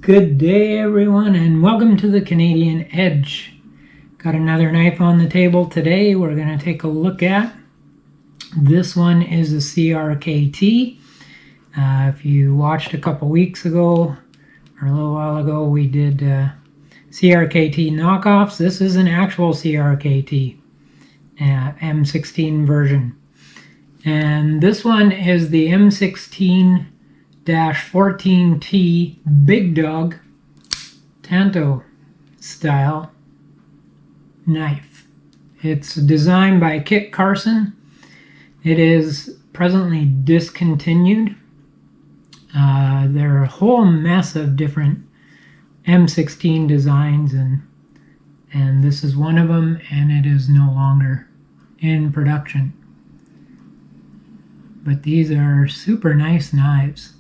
Good day everyone and welcome to the Canadian Edge. Got another knife on the table today we're going to take a look at. This one is a CRKT. If you watched a couple weeks ago or a little while ago, we did CRKT knockoffs. This is an actual CRKT M16 version. And this one is the M16-14T Big Dog Tanto style knife. It's designed by Kit Carson. It is presently discontinued. There are a whole mess of different M16 designs, and this is one of them, and it is no longer in production. But these are super nice knives.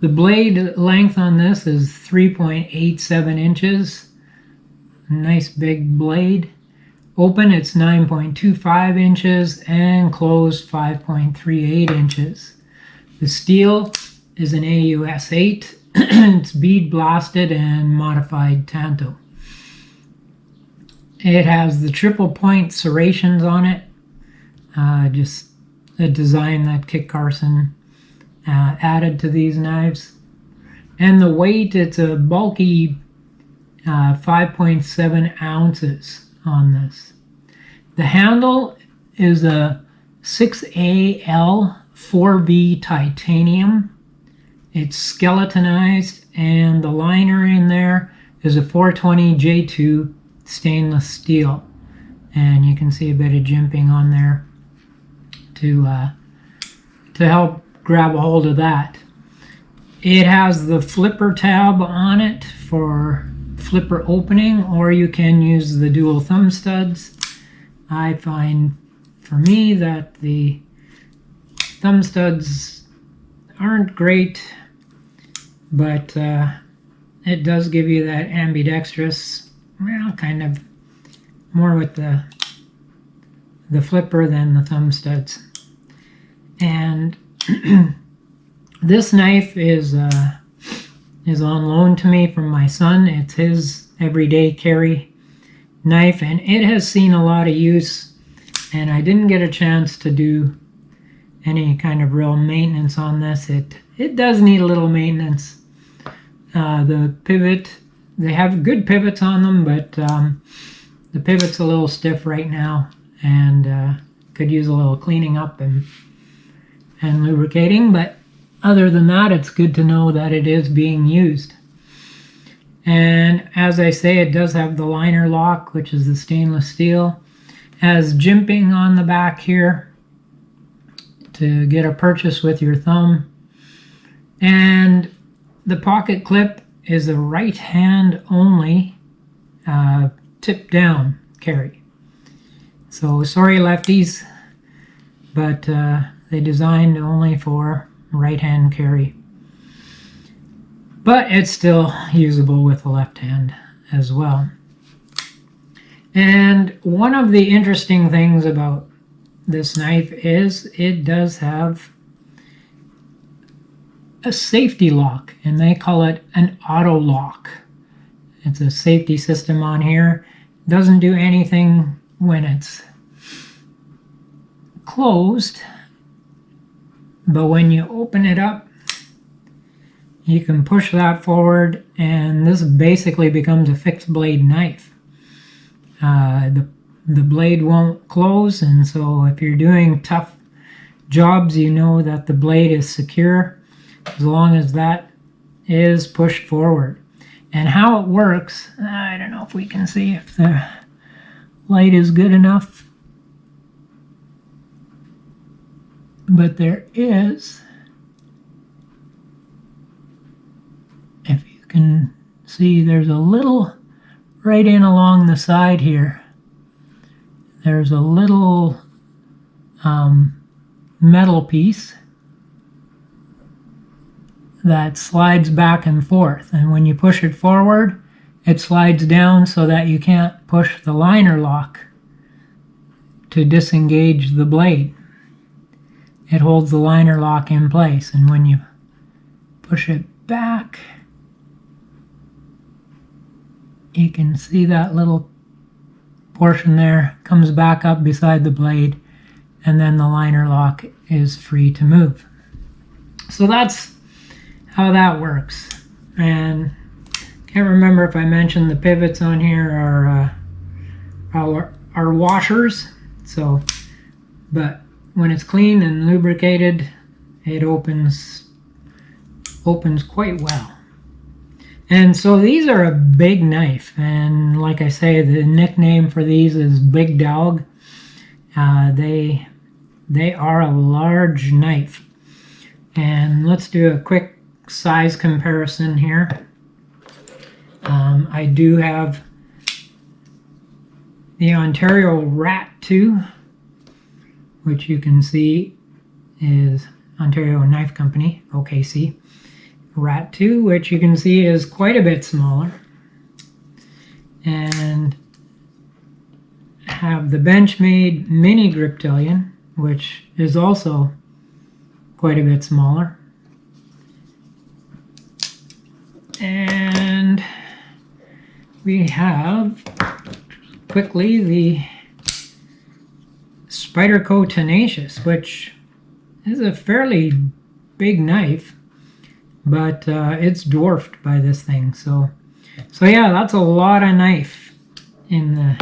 The blade length on this is 3.87 inches. Nice big blade. Open, it's 9.25 inches, and closed 5.38 inches. The steel is an AUS 8. It's bead blasted and modified tanto. It has the triple point serrations on it. Just a design that Kit Carson added to these knives. And the weight, it's a bulky 5.7 ounces on this. The handle is a 6AL 4B titanium. It's skeletonized, and the liner in there is a 420 J2 stainless steel. And you can see a bit of jimping on there to help grab a hold of that. It has the flipper tab on it for flipper opening, or you can use the dual thumb studs. I find for me that the thumb studs aren't great, but it does give you that ambidextrous, well, kind of more with the flipper than the thumb studs. And this knife is on loan to me from my son. It's his everyday carry knife, and it has seen a lot of use, and I didn't get a chance to do any kind of real maintenance on this. It does need a little maintenance. The pivot, they have good pivots on them, but the pivot's a little stiff right now, and could use a little cleaning up and lubricating. But other than that, it's good to know that it is being used. And as I say, it does have the liner lock, which is the stainless steel. Has jimping on the back here to get a purchase with your thumb. And the pocket clip is a right hand only tip down carry. So sorry lefties, but they designed only for right hand carry. But it's still usable with the left hand as well. And one of the interesting things about this knife is it does have a safety lock, and they call it an AutoLock. It's a safety system on here. It doesn't do anything when it's closed, but when you open it up, you can push that forward, and this basically becomes a fixed blade knife. The blade won't close, and so if you're doing tough jobs, you know that the blade is secure as long as that is pushed forward. And how it works, I don't know if we can see if the light is good enough, but there is, if you can see, there's a little right in along the side here. There's a little metal piece that slides back and forth, and when you push it forward, it slides down so that you can't push the liner lock to disengage the blade. It holds the liner lock in place, and when you push it back, You can see that little portion there comes back up beside the blade, and then the liner lock is free to move. So that's how that works. And can't remember if I mentioned the pivots on here are washers. So, but when it's clean and lubricated, it opens quite well. And so these are a big knife, and like I say, the nickname for these is Big Dog. They are a large knife. And let's do a quick size comparison here. I do have the Ontario Rat 2, which you can see is Ontario Knife Company, OKC. Rat 2, which you can see is quite a bit smaller. And have the Benchmade Mini Griptilian, which is also quite a bit smaller. And we have quickly the Spyderco Tenacious, which is a fairly big knife, but it's dwarfed by this thing. So yeah, that's a lot of knife in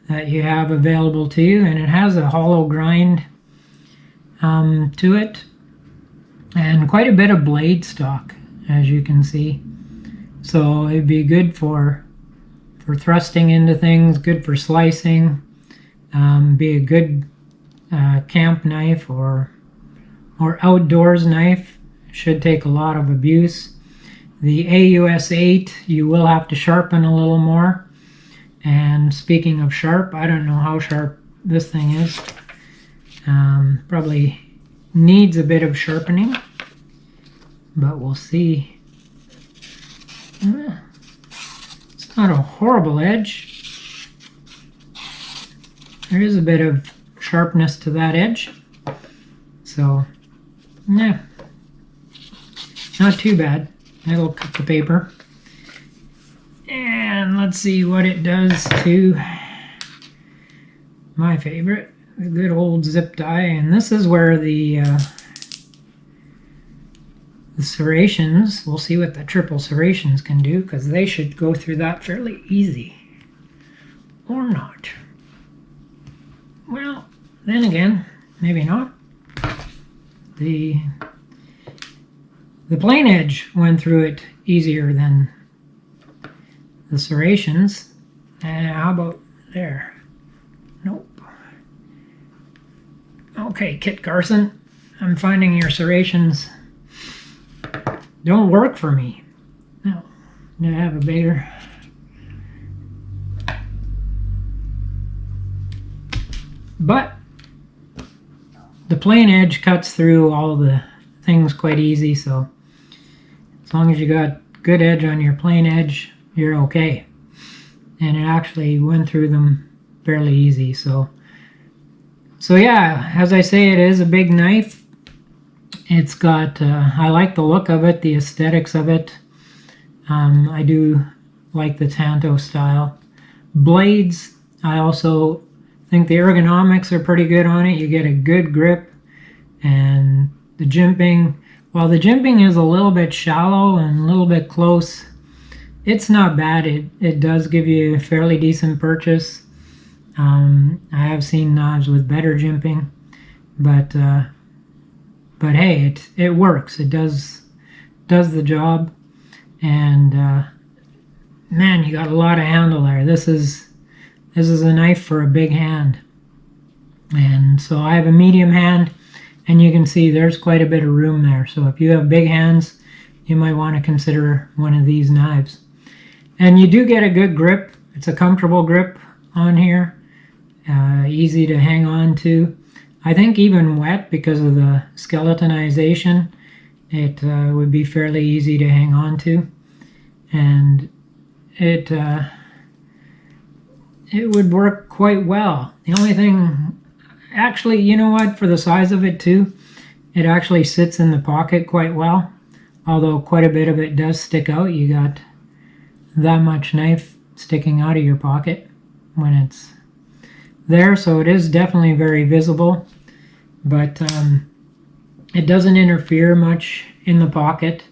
that you have available to you, and it has a hollow grind to it, and quite a bit of blade stock, as you can see. So it'd be good for thrusting into things, good for slicing, be a good camp knife or outdoors knife. Should take a lot of abuse. The AUS 8 you will have to sharpen a little more. And speaking of sharp, I don't know how sharp this thing is. Probably needs a bit of sharpening, but we'll see. It's not a horrible edge. There is a bit of sharpness to that edge. So, yeah. Not too bad. It'll cut the paper. And let's see what it does to my favorite, the good old zip tie. And this is where the serrations, we'll see what the triple serrations can do, because they should go through that fairly easy. Or not. Well, then again, maybe not. The plain edge went through it easier than the serrations. How about there? Nope. Okay, Kit Carson, I'm finding your serrations don't work for me. No, I have a bigger. But the plain edge cuts through all the things quite easy, so as long as you got good edge on your plain edge, you're okay. And it actually went through them fairly easy. So yeah, as I say, it is a big knife. It's got, I like the look of it, the aesthetics of it. I do like the Tanto style. Blades, I also think the ergonomics are pretty good on it. You get a good grip, and the jimping, while the jimping is a little bit shallow and a little bit close, it's not bad. It does give you a fairly decent purchase. I have seen knives with better jimping, but hey, it works. It does the job, and man, you got a lot of handle there. This is a knife for a big hand, and so I have a medium hand. And you can see there's quite a bit of room there. So if you have big hands, you might want to consider one of these knives. And you do get a good grip. It's a comfortable grip on here. Easy to hang on to. I think even wet, because of the skeletonization, it would be fairly easy to hang on to. And it would work quite well. The only thing, actually, you know what, for the size of it too, it actually sits in the pocket quite well, although quite a bit of it does stick out. You got that much knife sticking out of your pocket when it's there, so it is definitely very visible, but it doesn't interfere much in the pocket.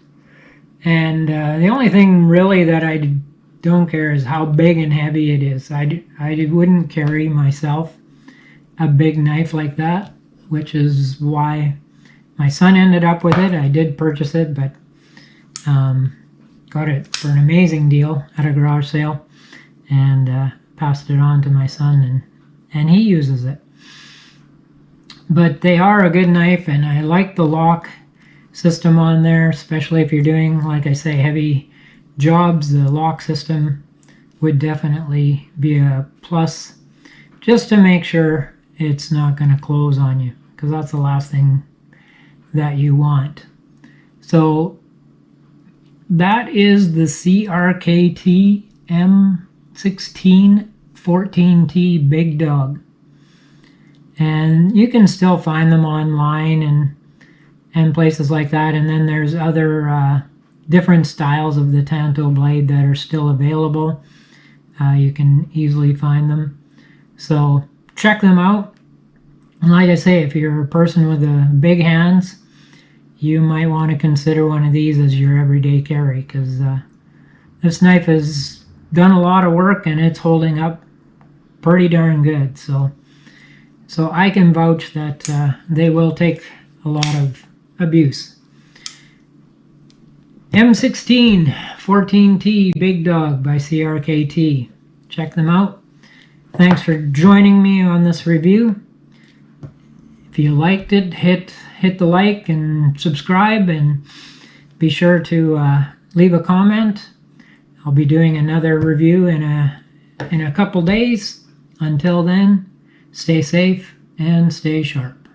And the only thing really that I don't care is how big and heavy it is. I wouldn't carry myself a big knife like that, which is why my son ended up with it. I did purchase it, but got it for an amazing deal at a garage sale, and passed it on to my son, and he uses it. But they are a good knife, and I like the lock system on there, especially if you're doing, like I say, heavy jobs. The lock system would definitely be a plus, just to make sure it's not going to close on you, because that's the last thing that you want. So that is the CRKT M16-14T Big Dog, and you can still find them online and places like that. And then there's other different styles of the Tanto blade that are still available. You can easily find them, so check them out. And like I say, if you're a person with big hands, you might want to consider one of these as your everyday carry, because this knife has done a lot of work and it's holding up pretty darn good. So I can vouch that they will take a lot of abuse. M16-14T Big Dog by CRKT. Check them out. Thanks for joining me on this review. If you liked it, hit the like and subscribe, and be sure to leave a comment. I'll be doing another review in a couple days. Until then, stay safe and stay sharp.